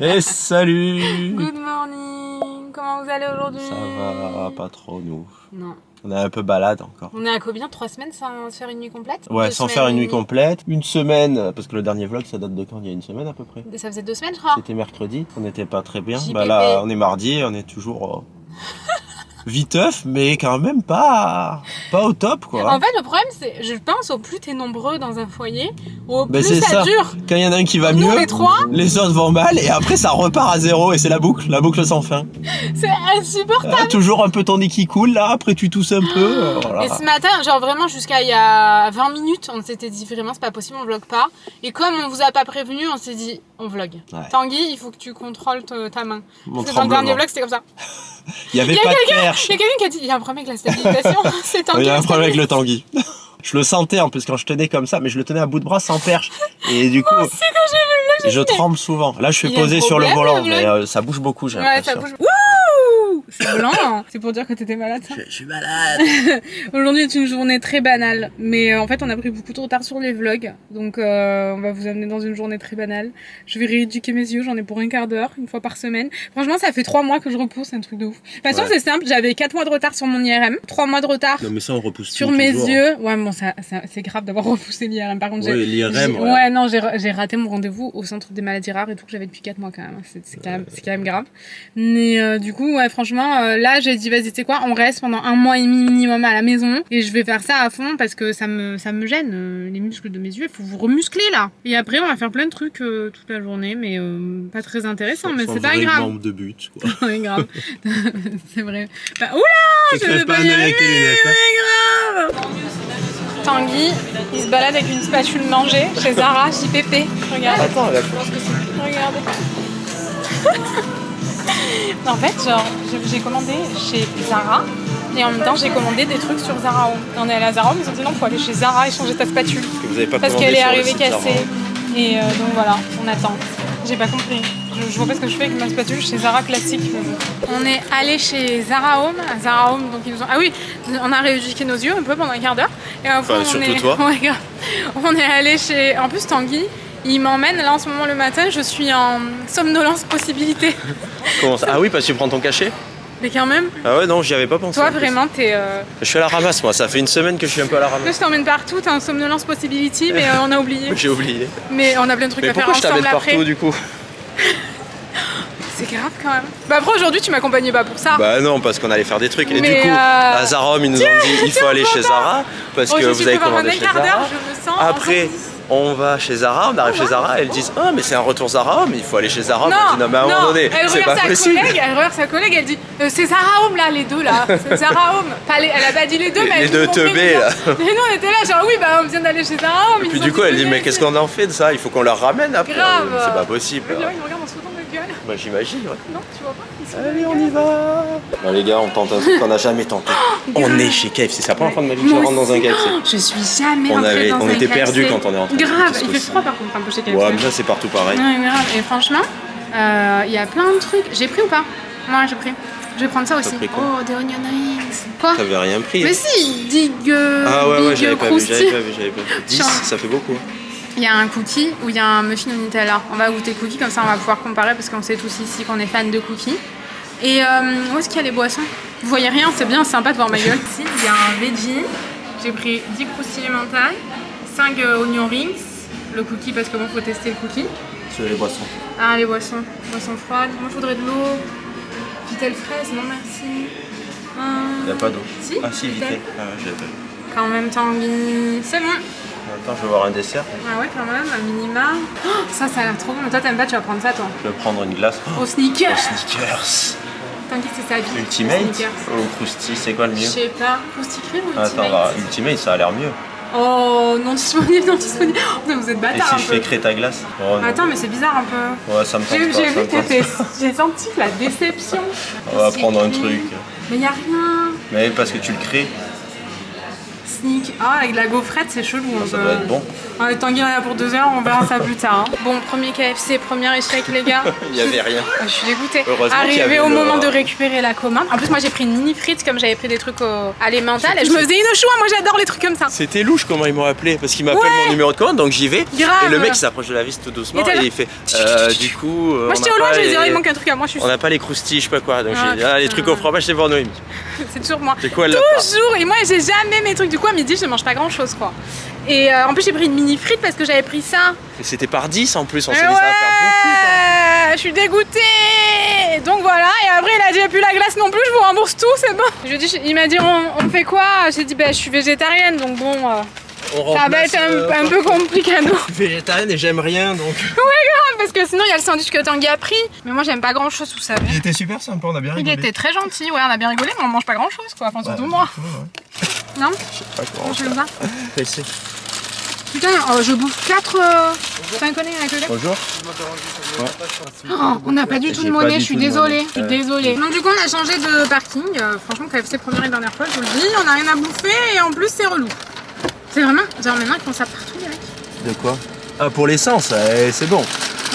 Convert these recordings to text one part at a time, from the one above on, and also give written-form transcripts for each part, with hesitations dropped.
Et salut. Good morning. Comment vous allez aujourd'hui? Ça va, pas trop nous. Non. On est un peu balade encore. On est à combien? 3 semaines sans faire une nuit complète? Ouais, sans faire une nuit complète. Une semaine, parce que le dernier vlog ça date de quand? Il y a une semaine à peu près. Ça faisait 2 semaines je crois. C'était mercredi, on n'était pas très bien. JPP. Bah là, on est mardi, on est toujours viteuf, mais quand même pas au top quoi. En fait le problème c'est, je pense, au plus t'es nombreux dans un foyer, au Ben, plus ça dure. Quand il y en a un qui va Nous, mieux, les trois, les autres vont mal et après ça repart à zéro et c'est la boucle sans fin. c'est insupportable. Toujours un peu ton nez qui coule là, après tu tousses un peu. Voilà. Et ce matin, genre vraiment jusqu'à il y a 20 minutes, on s'était dit vraiment c'est pas possible, on vlog pas. Et comme on vous a pas prévenu, on s'est dit on vlog. Ouais. Tanguy, il faut que tu contrôles ta main. Mon Parce que dans le dernier tremblement. vlog c'était comme ça. Il y avait pas de perche. Il y a quelqu'un qui a dit il y a un problème avec la stabilisation. C'est Tanguy. Il y a un problème avec le Tanguy. Je le sentais en plus quand je tenais comme ça, mais je le tenais à bout de bras sans perche. Et du coup, Moi aussi quand j'ai vu le vlog, je tremble souvent. Là, je suis Il y a un posé sur le problème, volant, le vlog. mais ça bouge beaucoup, j'ai ouais, ça l'impression. bouge. Wouh, c'est blanc. C'est pour dire que t'étais malade. Ça. Je suis malade. Aujourd'hui est une journée très banale, mais en fait on a pris beaucoup de retard sur les vlogs, donc on va vous amener dans une journée très banale. Je vais rééduquer mes yeux, j'en ai pour un quart d'heure, une fois par semaine. Franchement ça fait 3 mois que je repousse, un truc de ouf. De toute façon c'est simple, j'avais 4 mois de retard sur mon IRM, 3 mois de retard Non, mais ça, on repousse sur mes yeux. Ouais bon ça c'est grave d'avoir repoussé l'IRM. Par contre Ouais, l'IRM, ouais. ouais non j'ai raté mon rendez-vous au centre des maladies rares et tout que j'avais depuis 4 mois quand même. C'est quand même grave. Mais du coup ouais franchement là j'ai dit vas-y tu sais quoi, on reste pendant 1 mois et demi minimum à la maison et je vais faire ça à fond parce que ça me gêne les muscles de mes yeux, il faut vous remuscler là. Et après on va faire plein de trucs toute la journée mais pas très intéressant, mais c'est pas grave. Manque de but, quoi. Ouais, grave. C'est vrai. Bah, oula, je vais pas y arriver, mais grave. Tanguy, il se balade avec une spatule mangée chez Zara, JPP. Regarde. Attends, là. Regardez. En fait, genre, j'ai commandé chez Zara et en même temps j'ai commandé des trucs sur Zara Home. On est allé à Zara Home, ils ont dit non, faut aller chez Zara et changer ta spatule. Parce que vous avez pas Parce commandé qu'elle est sur le arrivée site Zara. cassée. Et donc voilà, on attend. J'ai pas compris. Je vois pas ce que je fais avec ma spatule chez Zara classique. On est allé chez Zara Home. À Zara Home, donc ils nous ont... Ah oui, on a rééduqué nos yeux un peu pendant un quart d'heure. Et après, Enfin, surtout toi. Ouais, grave. On est allé chez... En plus, Tanguy, il m'emmène là en ce moment le matin. Je suis en somnolence possibilité. Comment ça? Ah oui, parce que tu prends ton cachet? Mais quand même, Ah ouais, non, j'y avais pas pensé. toi en plus. vraiment, t'es... Je suis à la ramasse, moi. Ça fait une semaine que je suis un peu à la Là, ramasse. je t'emmène partout, t'es en somnolence possibility, mais on a oublié. J'ai oublié. Mais on a plein de trucs Mais à faire pourquoi je ensemble t'amène après. partout, du coup? C'est grave quand même. Bah après aujourd'hui tu m'accompagnais pas pour ça. Bah non, parce qu'on allait faire des trucs. Et Mais, du coup, à Zara Home, ils nous ont dit il faut aller chez Zara parce que je vous suis avez préparée commandé en un chez quart d'heure, Zara. je me sens Après, on va chez Zara, on arrive chez Zara, elles disent ah mais c'est un retour Zara Home, il faut aller chez Zara Home. On dit, non mais à un moment donné, elle c'est pas regarde possible. elle regarde sa collègue, elle dit c'est Zara Home là, les deux là, c'est Zara Home. Elle a pas dit les deux, mais Les elle deux dit, teubés, là. Et nous on était là genre oui bah on vient d'aller chez Zara Home. Et puis du coup, elle dit mais qu'est-ce qu'on en fait de ça? Il faut qu'on leur ramène après. Grave. C'est pas possible. Là, ils me regardent en se foutant de gueule. Bah j'imagine, ouais. Non, tu vois pas ils sont Allez, on y va. Bon les gars, on tente un truc qu'on n'a jamais tenté. On est chez KFC, c'est la première fois de ma vie que je Moi rentre dans un aussi. KFC. Je suis jamais rentrée dans un On était KFC. perdus quand on est rentré. Grave, Qu'est-ce il que fait c'est? froid par contre un peu chez KFC. Ouais, mais ça c'est partout pareil. Ouais, grave. Et franchement, il y a plein de trucs. J'ai pris ou pas? Moi j'ai pris. Je vais prendre ça aussi. pris quoi? Oh, des onion rings. Quoi? T'avais rien pris. Mais si, dig. Ah ouais, Big j'avais pas vu, Krusty. j'avais pas vu. 10, ça fait beaucoup. Il y a un cookie ou il y a un muffin au Nutella. On va goûter cookie, comme ça on va pouvoir comparer parce qu'on sait tous ici qu'on est fan de cookies. Et où est-ce qu'il y a les boissons? Vous voyez rien, c'est bien sympa de voir ma gueule. Ici, il y a un veggie. J'ai pris 10 croustilles mentales, 5 onion rings, le cookie parce que bon, faut tester le cookie. C'est les boissons. Ah, les boissons. Boissons froides. Moi, je voudrais de l'eau. Vitel fraise, non merci. Y'a pas d'eau. Si, Ah si, vite. Vitel. Ah, j'ai pas vu. Quand même, Tanguy. C'est bon. Attends, je vais voir un dessert. Ah ouais, quand même, un minima. Oh, ça a l'air trop bon. Mais toi, t'aimes pas, tu vas prendre ça, toi. Je vais prendre une glace. Au sneaker. Snickers. Tanguy, c'est sa vie. Ultimate Snickers. ou Krusty, c'est quoi le Je mieux? sais pas. Krusty Kreme ou Ultimate? Attends, bah, Ultimate, ça a l'air mieux. Oh, non disponible, non disponible. Oh, vous êtes Et bâtards si je un fais peu. Crête à glace? Oh, non. Attends, mais c'est bizarre un peu. Ouais, ça me tente J'ai pas. ça vu me que tente t'étais... pas. J'ai senti la déception. On va C'est prendre un écrit. truc. Mais y a rien. Mais parce que tu le crées. classique. Ah, avec de la gaufrette, c'est chelou. Ça doit être bon. Ouais, Tanguy en a pour 2 heures, on verra ça plus tard. Hein. Bon, premier KFC, premier échec, les gars. Il n'y avait rien. Je suis dégoûtée. Heureusement qu'il y Arrivé avait au le- moment de récupérer la commande. En plus, moi j'ai pris une mini frite comme j'avais pris des trucs alimentaires. Et je me faisais une choix, moi j'adore les trucs comme ça. C'était louche comment ils m'ont appelé parce qu'il m'appelle mon numéro de commande donc j'y vais. Grave. Et le mec il s'approche de la vis tout doucement Il était là. et il fait du coup. Moi j'étais au loin, je lui disais, il manque un truc à moi, je suis On n'a pas les croustilles, je sais pas quoi. Donc Ah, j'ai dit les trucs au fromage c'est pour Noémie. c'est toujours moi. C'est quoi elle l'a pas. Toujours. Et moi j'ai jamais mes trucs. Du coup, à midi, je mange pas grand chose quoi. Et en plus, j'ai pris une mini frite parce que j'avais pris ça. Et c'était par 10 en plus, on s'est Et dit ça va faire je suis dégoûtée. Donc voilà, et après il a dit, plus la glace non plus, je vous rembourse tout, c'est bon. Je lui ai dit, il m'a dit, on fait quoi? J'ai dit, je suis végétarienne, donc bon, beaucoup. ça va être un peu compliqué. Je suis végétarienne et j'aime rien donc. Parce que sinon, il y a le sandwich que Tanguy a pris. Mais moi, j'aime pas grand chose, vous savez. Il était super sympa, on a bien Il rigolé. était très gentil, ouais, on a bien rigolé, mais on mange pas grand chose, quoi. Enfin, surtout moi. Non? Je sais pas comment. On fait comme ça. Pressé. Putain, je bouffe 4 pain collé avec le lait. Bonjour. Oh, on n'a pas du tout de J'ai pas monnaie, du je suis tout de désolée. monnaie. Je suis désolée. Donc, du coup, on a changé de parking. Franchement, KFC première et dernière fois, je vous le dis. On n'a rien à bouffer et en plus, c'est relou. C'est vraiment. Genre, maintenant, ils font ça partout, les mecs. De quoi? Ah pour l'essence, c'est bon.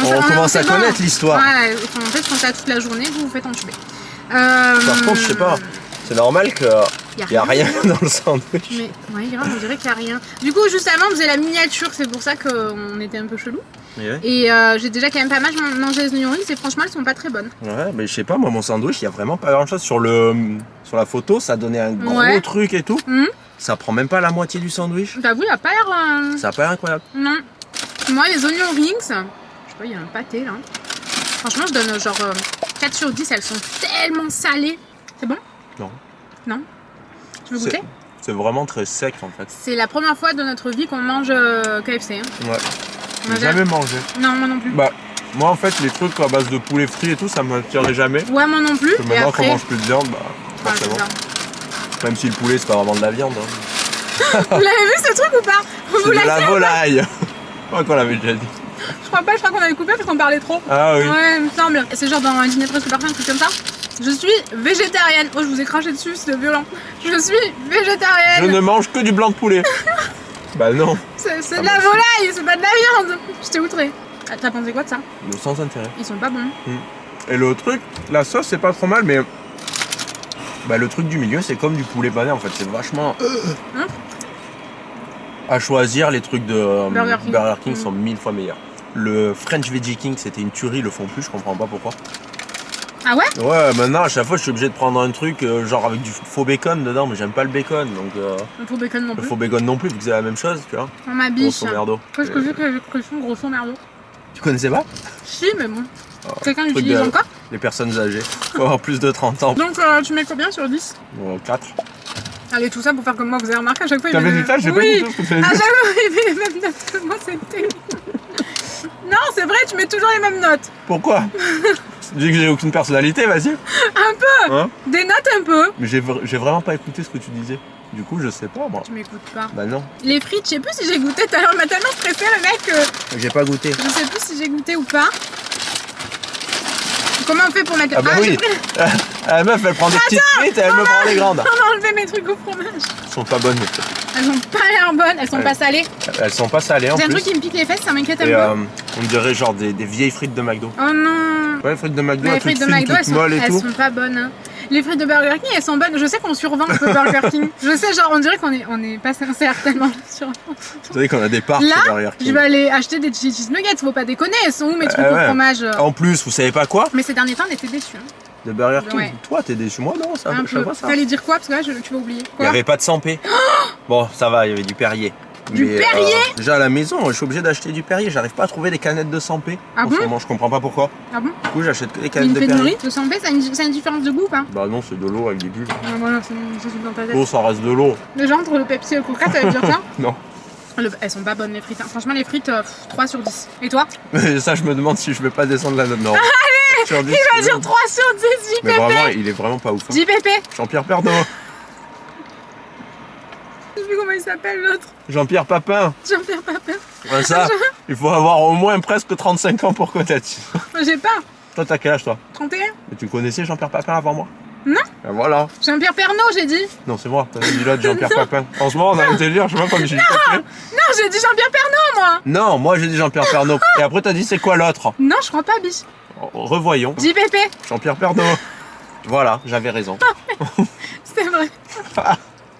On Ah, commence c'est à bon. connaître l'histoire. Ouais, en fait, quand t'as toute la journée, vous vous faites entuber. Par contre, je sais pas, c'est normal qu'il n'y a rien dans le sandwich. Mais ouais, grave, on dirait qu'il n'y a rien. Du coup, juste avant, on faisait la miniature, c'est pour ça qu'on était un peu chelou. Ouais. Et j'ai déjà quand même pas mal mangé les onion rings et franchement, elles sont pas très bonnes. Ouais, mais je sais pas, moi mon sandwich, il y a vraiment pas grand chose sur la photo, ça donnait un gros Ouais. truc et tout. Mhm. Ça prend même pas la moitié du sandwich. T'avoue, il a pas l'air. Ça a pas l'air incroyable. Non. Moi, les onion rings, je sais pas, il y a un pâté là. Franchement, je donne genre 4 sur 10, elles sont tellement salées. C'est bon? Non. Non? Tu veux goûter? C'est vraiment très sec en fait. C'est la première fois de notre vie qu'on mange KFC. Hein. Ouais. On a J'ai jamais mangé. Non, moi non plus. Bah, moi en fait, les trucs à base de poulet frit et tout, ça m'attirait jamais. Ouais, moi non plus. Que Et maintenant après. qu'on mange plus de viande, bah, Ouais, forcément. c'est ça. Même si le poulet, c'est pas vraiment de la viande. Hein. Vous l'avez vu ce truc ou pas? Vous C'est de l'avez la vu? volaille. Je crois qu'on l'avait déjà dit. Je crois pas, je crois qu'on avait coupé parce qu'on parlait trop. Ah oui. Ouais, il me semble. C'est genre dans un dîner presque parfait, un truc comme ça. Je suis végétarienne. Oh, je vous ai craché dessus, c'est violent. Je suis Je végétarienne. ne mange que du blanc de poulet. Bah non, C'est Ah de la bah, volaille, c'est pas de la viande. J'étais outrée. Ah, t'as pensé quoi de ça? sans intérêt. Ils sont pas bons. Et le truc, la sauce c'est pas trop mal, mais bah, le truc du milieu c'est comme du poulet pané en fait, c'est vachement. Hein À choisir, les trucs de Burger King. sont 1000 fois meilleurs. Le French Veggie King c'était une tuerie, ils le font plus, je comprends pas pourquoi. Ah ouais? Ouais, maintenant à chaque fois je suis obligé de prendre un truc genre avec du faux bacon dedans, mais j'aime pas le bacon donc. Le faux bacon non Le plus. faux bacon non plus, vu que c'est la même chose, tu vois. On ma biche. Grosso merdo. Qu'est-ce que j'ai que je suis grosso merdo? Tu connaissais pas? Si, mais bon. Quelqu'un truc l'utilise de- encore? Les personnes âgées. Faut avoir plus de 30 ans. Donc tu mets combien sur 10? 4. Allez, tout ça pour faire comme moi, vous avez remarqué à chaque fois. T'avais met dit ça? J'ai pas Oui. écouté ce que t'avais À dit. chaque fois, il met les mêmes notes que moi, c'est terrible. Non, c'est vrai, tu mets toujours les mêmes notes. Pourquoi? Vu que j'ai aucune personnalité, vas-y. Un peu. Hein? Des notes un peu. Mais j'ai vraiment pas écouté ce que tu disais. Du coup, je sais pas moi. Tu m'écoutes pas. Bah non, Les frites, je sais plus si j'ai goûté tout à l'heure. Il m'a tellement stressé le mec que j'ai pas goûté. je sais plus si j'ai goûté ou pas. Comment on fait pour mettre Ah bah j'ai oui. pris- La meuf, elle prend des petites frites et elle me prend des grandes. On a enlevé mes trucs au fromage. Elles sont pas bonnes, les frites. Elles ont pas l'air bonnes, elles sont Ouais. pas salées. Elles sont pas salées en C'est un plus. truc qui me pique les fesses, ça m'inquiète un Et peu. on dirait genre des vieilles frites de McDo. Oh non. Ouais, les frites de McDo, Mais un les truc frites de fine, McDo, toutes elles molles et tout. sont pas bonnes. Hein. Les frites de Burger King, elles sont bonnes. Je sais qu'on survend un peu Burger King. Je sais, genre, on dirait qu'on est pas sincère tellement sur. Vous savez qu'on a des parts Là, chez Burger King. je vais aller acheter des cheese nuggets, faut pas déconner. Elles sont où mes trucs au ouais. fromage? En plus, vous savez pas quoi? Mais ces derniers temps, on était déçus. Hein. De Burger King. Ouais. Toi, t'es déçu. Moi, non, ça Un je sais peu. pas ça. T'allais dire quoi? Parce que là, tu vas oublier. Il n'y Quoi? avait pas de 100p. Bon, ça va, il y avait du Perrier. Du Perrier déjà à la maison, je suis obligé d'acheter du Perrier. J'arrive pas à trouver des canettes de 100p. Ah en bon ce moment, je comprends pas pourquoi. Ah bon? Du coup, j'achète que des Une canettes de Perrier. pénurie? Le 100p, ça a une différence de goût, pas? Bah non, c'est de l'eau avec des bulles. Ah, voilà, c'est dans ta tête. L'eau, ça reste de l'eau. Déjà, entre le Pepsi et le Coca, ça veut dire ça? Non. Elles sont pas bonnes, les frites. Hein. Franchement, les frites, 3 sur 10. Et toi? Mais ça, je me demande si je vais pas descendre la note. Non. Allez, Il va dire 3 sur 10, Mais vraiment, JPP! il est vraiment pas ouf. Hein. JPP! Jean-Pierre Pernaut. Je sais plus comment il s'appelle l'autre. Jean-Pierre Papin. Jean-Pierre Papin. Ouais, ça, il faut avoir au moins presque 35 ans pour connaître. J'ai pas. Toi, t'as quel âge, toi? 31? Mais tu connaissais Jean-Pierre Papin avant moi? Non. Ben voilà. Jean-Pierre Pernaut, j'ai dit. Non, c'est moi. T'as dit l'autre Jean-Pierre Papin. Franchement, on a un délire, je sais pas comme j'ai dit. Non, j'ai dit Jean-Pierre Pernaut, moi. Non, moi j'ai dit Jean-Pierre Pernaut. Et après, t'as dit c'est quoi l'autre? Non, je crois pas, biche. Revoyons. JPP. Jean-Pierre Pernaut. Voilà, j'avais raison. C'était vrai.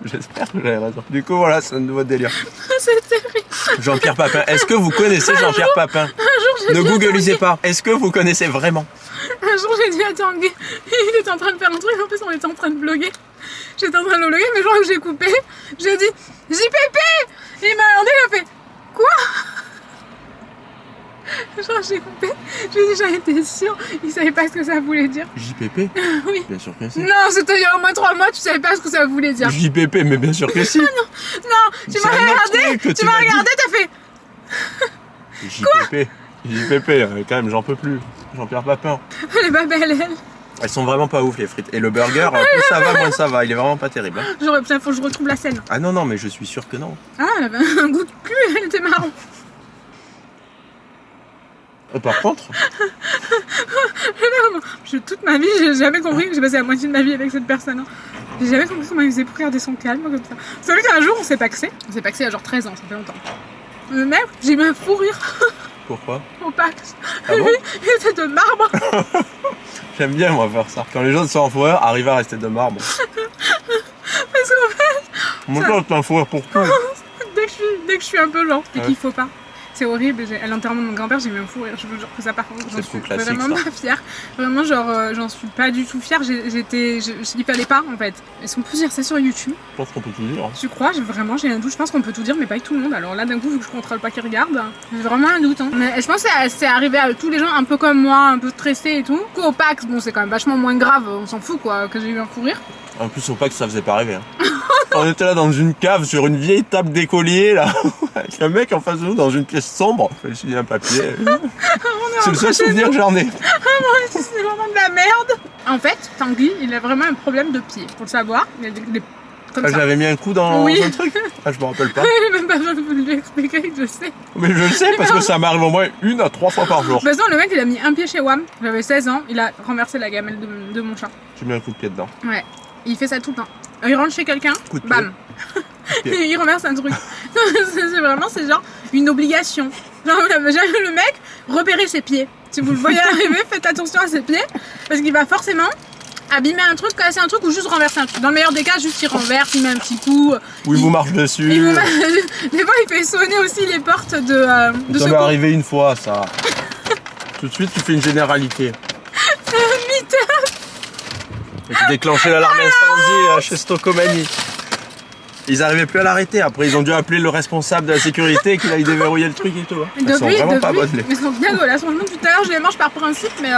J'espère que j'avais raison. Du coup, voilà, c'est un nouveau délire. C'est terrible. Jean-Pierre Papin. Est-ce que vous connaissez Jean-Pierre Papin? Un jour, j'ai Ne dit à googlisez pas. Est-ce que vous connaissez vraiment? Un jour, j'ai dit à Tanguy, il était en train de faire un truc, en plus, on était en train de vlogger. J'étais en train de vlogger, mais genre, j'ai coupé. J'ai dit, JPP. Il m'a regardé, il a fait, quoi? Genre, j'ai coupé. Je lui ai dit, j'en étais sûre. Il savait pas ce que ça voulait dire. JPP? Oui. Bien sûr que si. Non, c'était il y a au moins 3 mois, tu savais pas ce que ça voulait dire. JPP, mais bien sûr que si. Non, tu m'as C'est un autre regardé, truc que tu m'as m'as dit. regardé, t'as fait. JPP. JPP, quand même, j'en peux plus. Jean-Pierre Papin. Elle est pas belle, elle. Elles sont vraiment pas ouf les frites. Et le burger, plus ça va, moins ça va. Il est vraiment pas terrible. Hein. J'aurais besoin, faut que je retrouve la scène. Ah non, non, mais je suis sûr que non. Ah, elle avait un goût de cul, elle était marrant. Par contre, Toute ma vie, j'ai jamais compris, j'ai passé la moitié de ma vie avec cette personne. Hein. J'ai jamais compris comment il faisait pour garder son calme comme ça. C'est vrai qu'un jour, on s'est paxé. On s'est paxé à genre 13 ans, ça fait longtemps. Le mec, j'ai eu un fou rire pourquoi? au Pax. Ah bon? Lui, il était de marbre. J'aime bien moi faire ça. Quand les gens sont en fourrure, arriver à rester de marbre. Parce qu'en fait, Mon gars, c'est un fourrure pour tout. dès que je suis un peu lente et Ouais. qu'il faut pas. C'est horrible, à l'enterrement de mon grand-père, j'ai eu un fou rire. Je vous jure que ça, par contre, j'en C'est suis trop classique, vraiment ça. pas fière. Vraiment, genre, j'en suis pas du tout fière. Il fallait pas, en fait. Est-ce qu'on peut dire ça sur YouTube? Je pense qu'on peut tout dire. Tu crois? Vraiment, j'ai un doute. Je pense qu'on peut tout dire, mais pas avec tout le monde. Alors là, d'un coup, vu que je contrôle pas qui regarde, j'ai vraiment un doute. Hein. Mais je pense que c'est arrivé à tous les gens un peu comme moi, un peu stressés et tout. Au Pax, bon, c'est quand même vachement moins grave. On s'en fout, quoi, que j'ai eu un fou rire. En plus, au Pax, ça faisait pas rêver. Hein. On était là dans une cave sur une vieille table d'écolier, là, avec un mec en face de nous dans une pièce sombre. Il fallait signer un papier. C'est le seul souvenir que j'en ai. C'est vraiment de la merde. En fait, Tanguy, il a vraiment un problème de pied. Pour le savoir, il a des comme Ah, ça. j'avais mis un coup dans Oui. un truc. Ah, je me rappelle pas. Il n'a même pas besoin de vous lui expliquer, je sais. Mais je le sais parce que ça m'arrive au moins 1 à 3 fois par jour. De toute façon, le mec, il a mis un pied chez WAM. J'avais 16 ans, il a renversé la gamelle de mon chat. J'ai mis un coup de pied dedans. Ouais. Il fait ça tout le temps. Il rentre chez quelqu'un, Coup de bam. pied. Il renverse un truc. C'est genre une obligation. Genre, le mec, repérez ses pieds. Si vous le voyez arriver, faites attention à ses pieds. Parce qu'il va forcément abîmer un truc, casser un truc ou juste renverser un truc. Dans le meilleur des cas, juste il renverse, il met un petit coup. Ou il vous marche dessus. Des fois, il fait sonner aussi les portes de Ça m'est secours. arrivé une fois, ça. Tout de suite, tu fais une généralité. C'est un mythe. Et tu déclenché l'alarme incendie chez Stocomanie. Ils arrivaient plus à l'arrêter. Après, ils ont dû appeler le responsable de la sécurité qu'il aille déverrouiller le truc et tout. Elles sont vraiment pas bonnes, les. Mais elles sont bien dégueulasses. Franchement, tout à l'heure, je les mange par principe, mais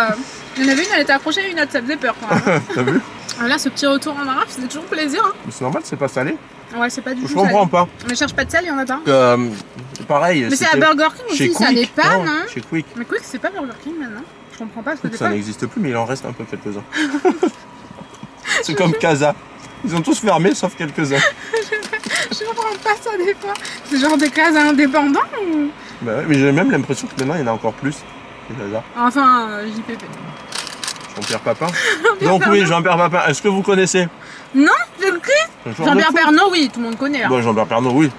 il y en avait une, elle était accrochée à une autre, ça faisait peur quand même. T'as vu? Ah, là, ce petit retour en arrière, c'était toujours plaisir. Hein. Mais c'est normal, c'est pas salé. Ouais, c'est pas du tout Je comprends salé. pas. Mais cherche pas de sel, il y en a pas. Pareil. Mais c'est à c'était Burger King chez aussi, ça n'est Quick. pas, non? Chez Quick. Mais Quick, c'est pas Burger King maintenant. Je comprends pas, c'était Ça pas. n'existe plus, mais il en reste un peu quelques-uns. C'est comme Casa. Ils ont tous fermé, sauf quelques-uns. Je comprends pas ça des fois. C'est genre des cases indépendants ou. Bah ouais, mais j'ai même l'impression que maintenant, il y en a encore plus. C'est Casa. Enfin, JPP. Jean-Pierre Papin. Donc oui, Jean-Pierre Papin. Est-ce que vous connaissez? Non, je le crie. Un joueur de Jean-Pierre foot. Pernaut, oui, tout le monde connaît là. Bon, Jean-Pierre Pernaut, oui.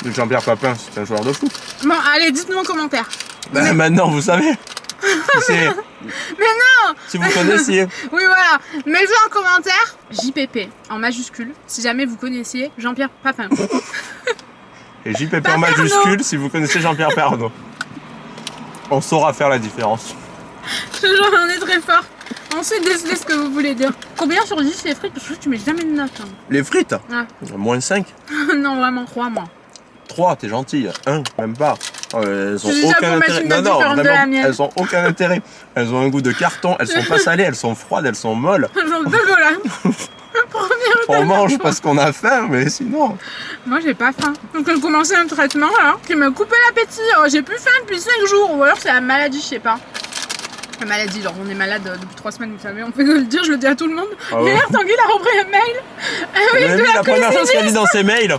Mais Jean-Pierre Papin, c'est un joueur de foot. Bon, allez, dites-nous en commentaire. Bah, maintenant, vous savez. C'est... Mais non! Si vous connaissiez. Oui, voilà. Mettez en commentaire JPP en majuscule si jamais vous connaissiez Jean-Pierre Papin. Et JPP Pas en Pernaut. majuscule si vous connaissez Jean-Pierre Pernaut. On saura faire la différence. Genre, on est très fort. Ensuite, décelez ce que vous voulez dire. Combien sur 10 les frites? Parce que tu mets jamais de note. Hein. Les frites Ah. Moins 5. Non, vraiment, 3 moi. 3, t'es gentil. 1, même pas. Elles ont Je dis ça aucun pour mettre intérêt. une note Non, non, différente de la vraiment. mienne. Elles ont aucun intérêt. Elles ont un goût de carton. Elles sont pas salées, elles sont froides, elles sont molles. Genre dégueulasse. On mange parce qu'on a faim, mais sinon. Moi, j'ai pas faim. Donc, j'ai commencé un traitement là qui m'a coupé l'appétit. Oh, j'ai plus faim depuis 5 jours. Ou alors, c'est la maladie, je sais pas. La maladie, genre, on est malade depuis 3 semaines, vous savez. On fait que le dire, je le dis à tout le monde. Ah ouais. Hier, Tanguy, il a repris un mail. Ah oui, Elle a de mis la première chose qu'elle dit cuisiniste. dans ses mails.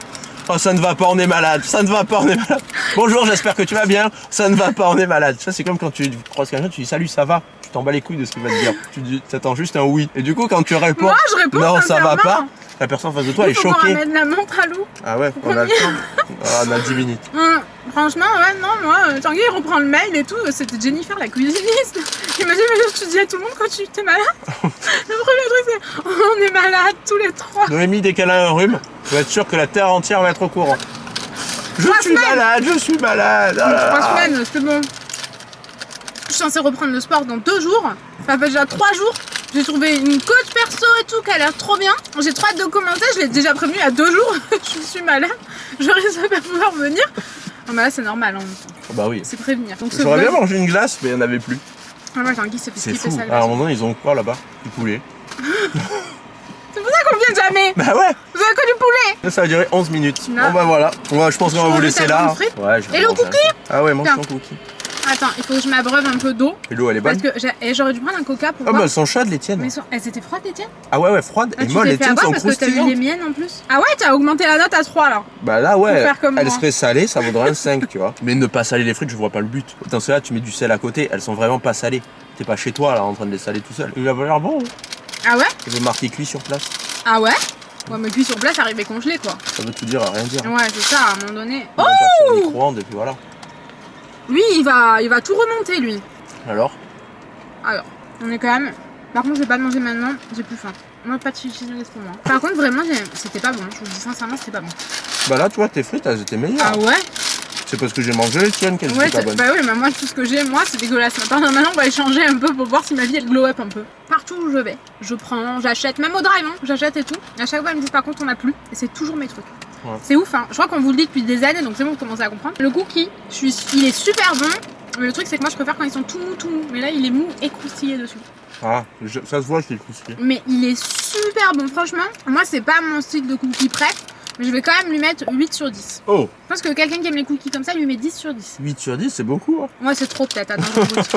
Oh, ça ne va pas, on est malade. Ça ne va pas, on est malade. Bonjour, j'espère que tu vas bien. Ça ne va pas, on est malade. Ça, c'est comme quand tu croises quelqu'un, tu dis salut, ça va. Tu t'en bats les couilles de ce qu'il va te dire. Tu t'attends juste un oui. Et du coup, quand tu réponds, Moi, je réponds non, ça va sincèrement. pas, la personne en face de toi est Il faut qu'on choquée. ramène la montre à Lou. Ah ouais, on a le temps. Ah, on a 10 minutes. Franchement, ouais, non, moi, Tanguy, il reprend le mail et tout. C'était Jennifer, la cuisiniste. Il m'a dit, mais tu dis à tout le monde quand tu t'es malade. Le premier truc, c'est, on est malades tous les trois. Noémie, dès qu'elle a un rhume, faut être sûr que la terre entière va être au courant. Je suis malade, je suis malade. Ah là là. 3 semaines, c'est bon. Je suis censée reprendre le sport dans 2 jours. Ça fait déjà 3 jours. J'ai trouvé une coach perso et tout qui a l'air trop bien. J'ai trop hâte de commenter. Je l'ai déjà prévenu il y a 2 jours. Je suis malade. Je risque de pas pouvoir venir. Non, mais là, c'est normal. Hein. Bah oui. C'est prévenir. Donc, J'aurais bien mangé une glace, mais il n'y en avait plus. Ah ouais, Tanguy s'est fait C'est skipper fou. ça. À un moment donné, ils ont quoi là-bas? Du poulet. C'est pour ça qu'on vient jamais. Bah ouais. Vous avez que du poulet. Ça va durer 11 minutes. Non. Bon bah voilà. Ouais, je pense qu'on va vous laisser là. Ouais, je vais Et le manger un cookie peu. Ah ouais, mange Tiens. ton cookie. Attends, il faut que je m'abreuve un peu d'eau. Et l'eau, elle est bonne. Parce que j'aurais dû prendre un coca pour Ah voir. bah elles sont chaudes les tiennes. Mais elles étaient froides les tiennes. Ah ouais, froides Ah, et tu molles, t'es les fait tiennes avoir sont parce que t'as vu croustillantes. les miennes en plus. Ah ouais, t'as augmenté la note à 3 là. Bah là ouais, faire comme elle moi. serait salée, ça vaudrait un 5, tu vois. Mais ne pas saler les frites, je vois pas le but. Dans cela, tu mets du sel à côté, elles sont vraiment pas salées. T'es pas chez toi là en train de les saler tout seul. Il a l'air bon. Hein. Ah ouais? Il veut marquer cuit sur place. Ah ouais? Ouais, mais cuit sur place, arrivé congelé quoi. Ça veut tout dire à rien dire. Ouais, c'est ça, à un moment donné. Il va passer au micro-ondes et puis voilà. Lui, il va tout remonter lui. Alors? Alors, on est quand même. Par contre, je vais pas manger maintenant, j'ai plus faim. Moi, pas de chichi pour moi. Par contre, vraiment, c'était pas bon. Je vous le dis sincèrement, c'était pas bon. Bah là, tu vois, tes frites, elles étaient meilleures. Ah ouais? C'est parce que j'ai mangé les tiennes qu'elles Ouais, étaient pas bonnes. bah oui, mais moi, tout ce que j'ai, moi, c'est dégueulasse. Maintenant, on va échanger un peu pour voir si ma vie, elle glow up un peu. Partout où je vais, je prends, j'achète, même au drive, hein, j'achète et tout. À chaque fois, ils me disent par contre, on a plus. Et c'est toujours mes trucs. Ouais. C'est ouf, hein. Je crois qu'on vous le dit depuis des années, donc c'est bon, vous commencez à comprendre. Le cookie, il est super bon. Mais le truc, c'est que moi, je préfère quand ils sont tout mous. Mais là, il est mou et croustillé dessus. Ah, ça se voit, je l'ai croustillé. Mais il est super bon, franchement. Moi, c'est pas mon style de cookie prêt. Mais je vais quand même lui mettre 8 sur 10. Oh! Je pense que quelqu'un qui aime les cookies comme ça, lui met 10 sur 10. 8 sur 10, c'est beaucoup, hein. Ouais, c'est trop peut-être. Attends, je regoute.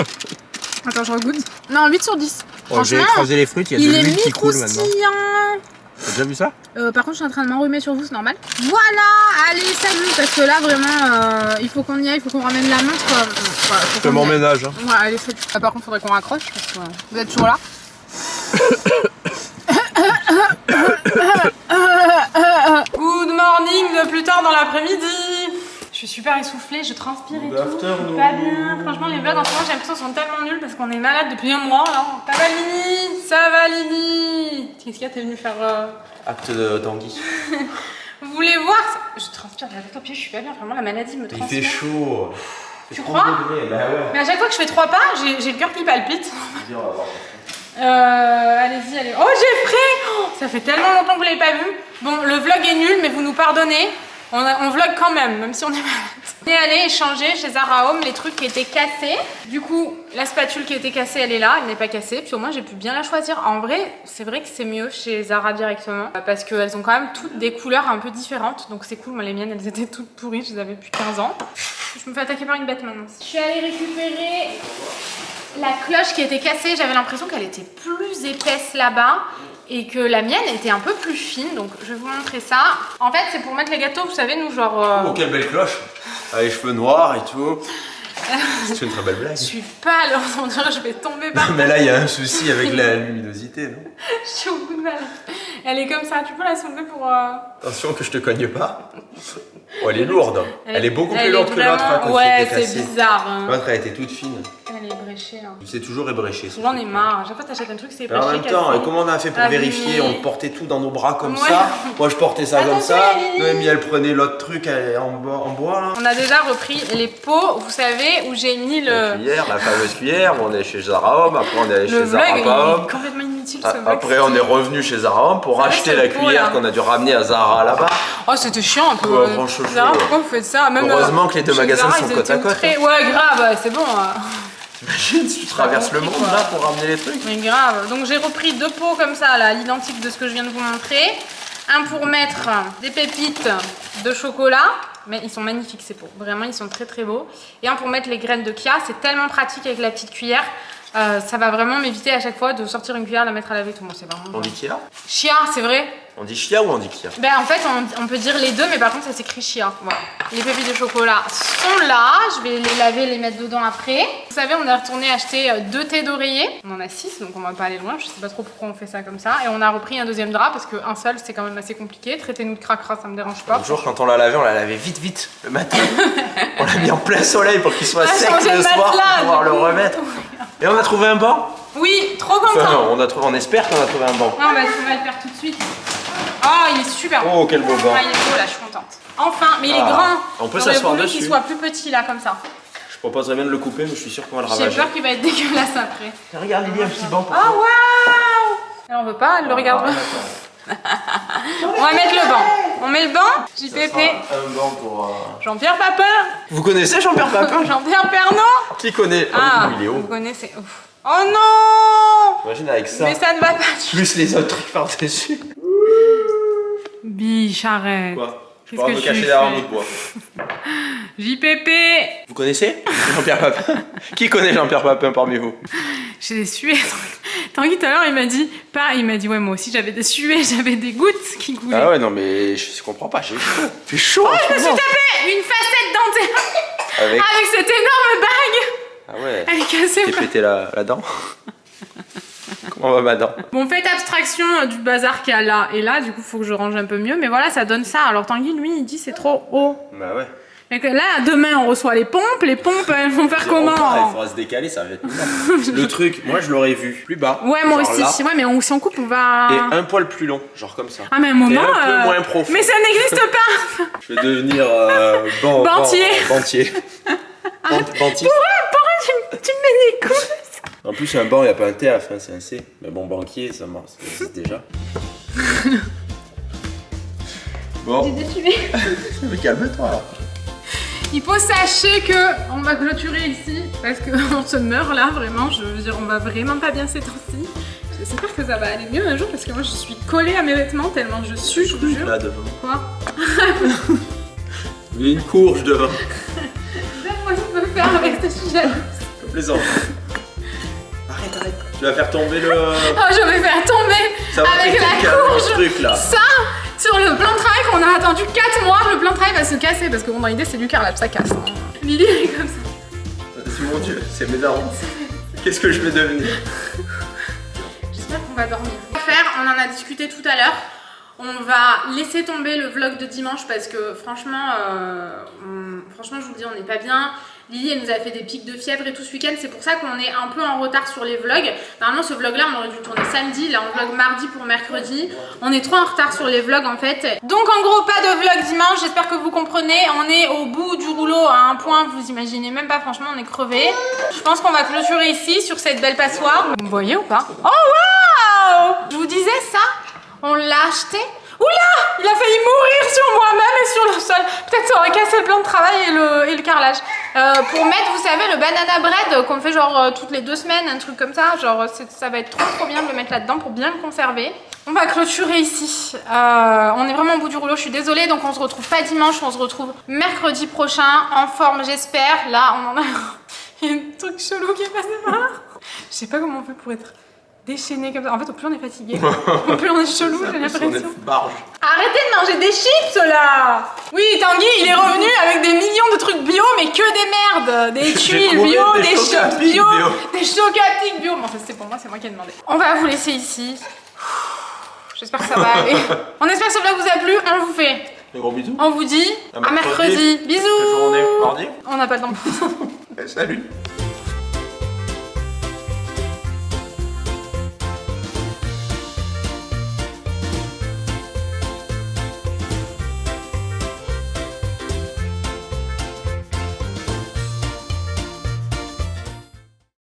Attends, je regoute. Non, 8 sur 10. Oh, j'ai Franchement, écrasé les frites, il y a il de est l'huile qui coule maintenant. mi-croustillant. T'as déjà vu ça? Par contre, je suis en train de m'enrhumer sur vous, c'est normal. Voilà, allez, salut, parce que là, vraiment, il faut qu'on y aille, il faut qu'on ramène la montre. Je fais mon ménage. Hein. Ouais, allez, salut. Ah, par contre, faudrait qu'on raccroche, parce que vous êtes toujours là. Good morning de plus tard dans l'après-midi. Je suis super essoufflée, je transpire et tout. Je suis pas bien. Franchement, les vlogs en ce moment, j'ai l'impression qu'ils sont tellement nuls parce qu'on est malade depuis un mois. Là. Ça va, Lily? Ça va, Lily? Qu'est-ce qu'il y a? T'es venue faire. Acte de Tanguy. Vous voulez voir? Je transpire de la tête aux pieds, je suis pas bien. Vraiment, la maladie me transpire. Il fait chaud. Tu crois? Bah ouais. Mais à chaque fois que je fais 3 pas, j'ai le cœur qui palpite. Allez-y, allez. Oh, Jeffrey! Oh, ça fait tellement longtemps que vous l'avez pas vu. Bon, le vlog est nul, mais vous nous pardonnez. On vlog quand même si on est malade. On est allé échanger chez Zara Home les trucs qui étaient cassés. Du coup, la spatule qui était cassée, elle est là, elle n'est pas cassée. Puis au moins, j'ai pu bien la choisir. En vrai, c'est vrai que c'est mieux chez Zara directement. Parce qu'elles ont quand même toutes des couleurs un peu différentes. Donc c'est cool. Moi, les miennes, elles étaient toutes pourries. Je les avais depuis 15 ans. Je me fais attaquer par une bête maintenant. Je suis allée récupérer la cloche qui était cassée. J'avais l'impression qu'elle était plus épaisse là-bas. Et que la mienne était un peu plus fine, donc je vais vous montrer ça. En fait, c'est pour mettre les gâteaux, vous savez, nous, genre... Oh, quelle belle cloche! Avec les cheveux noirs et tout. C'est une très belle blague. Je suis pâle, on dirait que je vais tomber par Mais là, il y a un souci avec la luminosité, non? Je suis au bout de ma life. Elle est comme ça, tu peux la soulever pour... Attention que je te cogne pas. Oh, elle est lourde. Elle est beaucoup plus elle lourde est que l'autre. vraiment- Quand ouais, c'était c'est cassé. bizarre. Hein. L'autre, elle était toute fine. Elle est bréchée. Hein. C'est toujours ébréché. J'en ai marre. À chaque fois, t'achètes un truc, c'est Mais en ébréché, même temps, cassé. et comment on a fait pour Abîmé. vérifier? On portait tout dans nos bras comme Ouais. ça. Moi, je portais ça comme Attention, ça. Lily. Noémie, elle prenait l'autre truc en bois. Là. On a déjà repris les pots, vous savez, où j'ai mis La le... cuillère, la fameuse cuillère. On est chez Zara Home. Après, on est allé Le chez vlog, Zara il Home. est complètement inutile, ce vlog. Après, on est revenu chez Zara Home pour vrai, acheter c'est la le pot, cuillère là. qu'on a dû ramener à Zara là-bas. Oh, c'était chiant un peu. Ouais, franchement, Zara, chaud. pourquoi vous faites ça? Même, Heureusement que les deux chez magasins Zara, sont ils côte à étaient côte, très- Ouais, grave, c'est bon. T'imagines si tu traverses le monde compris, quoi. là pour ramener les trucs? Mais grave. Donc j'ai repris 2 pots comme ça, là, l'identique de ce que je viens de vous montrer. Un pour mettre des pépites de chocolat. Mais ils sont magnifiques ces pots. Vraiment, ils sont très très beaux. Et un pour mettre les graines de chia. C'est tellement pratique avec la petite cuillère. Ça va vraiment m'éviter à chaque fois de sortir une cuillère, la mettre à laver tout. Moi, c'est vraiment. On dit Kia? Chia, c'est vrai. On dit Chia ou on dit Kia? Ben en fait, on peut dire les deux, mais par contre, ça s'écrit Chia. Voilà. Les pépites de chocolat sont là. Je vais les laver, les mettre dedans après. Vous savez, on est retourné acheter 2 thés d'oreiller. On en a 6, donc on va pas aller loin. Je sais pas trop pourquoi on fait ça comme ça. Et on a repris un deuxième drap parce qu'un seul, c'est quand même assez compliqué. Traitez-nous de cracra, ça me dérange pas. Un jour, quand on l'a lavé, on l'a lavé vite, le matin. On l'a mis en plein soleil pour qu'il soit sec changer le le soir matelas, pour pouvoir du le coup. remettre. Et on a trouvé un banc. Oui, trop content. Enfin, on espère qu'on a trouvé un banc. Non, bah, on va le faire tout de suite. Oh, il est super beau. Oh, quel beau banc. Ah, il est beau là, je suis contente. Enfin, mais il est Ah, grand. on peut J'aurais s'asseoir voulu dessus. qu'il soit plus petit là, comme ça. Je proposerais bien de le couper, mais je suis sûr qu'on va le J'ai ravager. peur qu'il va être dégueulasse après. Regarde, il y a un petit banc pour Oh, toi. waouh! Alors, on veut pas, elle le regarde pas. On va mettre le banc. On met le banc. JPP. Un banc pour... Jean-Pierre Papin. Vous connaissez Jean-Pierre Papin? Jean-Pierre Pernaut. Qui connaît? Ah, Il est vous haut. connaissez. Ouf. Oh non! Imagine avec ça, Mais ça ne va pas. plus les autres trucs par-dessus. Biche, arrête. Quoi? Je Qu'est-ce pourrais que me tu cacher fais? derrière un bout de bois. JPP. Vous connaissez Jean-Pierre Papin? Qui connaît Jean-Pierre Papin parmi vous? J'ai des suées. Tanguy tout à l'heure il m'a dit ouais moi aussi j'avais des suées, j'avais des gouttes qui coulaient. Ah ouais non mais je comprends pas, j'ai chaud. J'ai chaud. Oh je me suis tapé une facette dentaire Avec... avec cette énorme bague. Ah ouais. Elle est cassée. T'es pété la dent. Comment va ma dent? Bon faites abstraction du bazar qu'il y a là et là, du coup faut que je range un peu mieux, mais voilà ça donne ça. Alors Tanguy lui il dit c'est trop haut. Bah ouais. Donc là demain on reçoit les pompes elles vont faire comment? Il faudra se décaler, ça va être bizarre. Le truc, moi je l'aurais vu plus bas. Ouais moi genre aussi, là, ouais mais si on coupe on va... Et un poil plus long, genre comme ça. Ah mais à un moment... Et un peu moins profond. Mais ça n'existe pas. Je vais devenir Bantier. Bantier. Bantier. Pourquoi tu me mets des coups? En plus un banc, il n'y a pas un T à la fin, c'est un C. Mais bon, banquier, ça marche, ça existe déjà. Bon. J'ai déçu. Mais calme-toi là. Il faut sachez que on va clôturer ici parce qu'on se meurt là vraiment. Je veux dire, on va vraiment pas bien ces temps-ci. J'espère que ça va aller mieux un jour parce que moi je suis collée à mes vêtements tellement je sue, je vous jure. Là devant. Quoi? Il y a une courge devant. Moi je peux faire avec ce sujet. Je plaisante. Arrête. Tu vas faire tomber le. Oh, je vais faire tomber Ça va avec péter la le courge. truc là. Ça, sur le plan de travail qu'on a attendu 4 mois, le plan de travail va se casser parce que bon, dans l'idée c'est du carrelage, ça casse. Lily elle est comme ça. C'est mon dieu, c'est mes darons. Qu'est-ce que je vais devenir? J'espère qu'on va dormir. On en a discuté tout à l'heure. On va laisser tomber le vlog de dimanche parce que franchement, franchement je vous le dis, on n'est pas bien. Lily elle nous a fait des pics de fièvre et tout ce week-end, c'est pour ça qu'on est un peu en retard sur les vlogs. Normalement ce vlog là on aurait dû le tourner samedi, là on vlog mardi pour mercredi. On est trop en retard sur les vlogs en fait. Donc en gros pas de vlog dimanche, j'espère que vous comprenez. On est au bout du rouleau à un point, vous imaginez même pas, franchement on est crevé. Je pense qu'on va clôturer ici sur cette belle passoire. Vous me voyez ou pas? Oh waouh! Je vous disais ça, on l'a acheté. Oula! Il a failli mourir sur moi-même et sur le sol. Peut-être ça aurait cassé le plan de travail et le carrelage. Pour mettre, vous savez, le banana bread qu'on fait genre toutes les 2 semaines, un truc comme ça. Genre ça va être trop bien de le mettre là-dedans pour bien le conserver. On va clôturer ici. On est vraiment au bout du rouleau, je suis désolée. Donc on se retrouve pas dimanche, on se retrouve mercredi prochain. En forme j'espère. Là on en a... Il y a un truc chelou qui est passé par là. Je sais pas comment on fait pour être... déchaîné comme ça. En fait, au plus on est fatigué, au plus on est chelou, j'ai l'impression. Arrêtez de manger des chips là! Oui, Tanguy, il est revenu avec des millions de trucs bio, mais que des merdes! Des tuiles bio, des chips bio, des chocs bio. Bon, ça c'est pour moi, c'est moi qui ai demandé. On va vous laisser ici. J'espère que ça va aller. On espère que ce vlog vous a plu. On vous fait des gros bisous. On vous dit à mercredi. Bisous! Journée, mardi. On n'a pas le temps pour ça. Salut!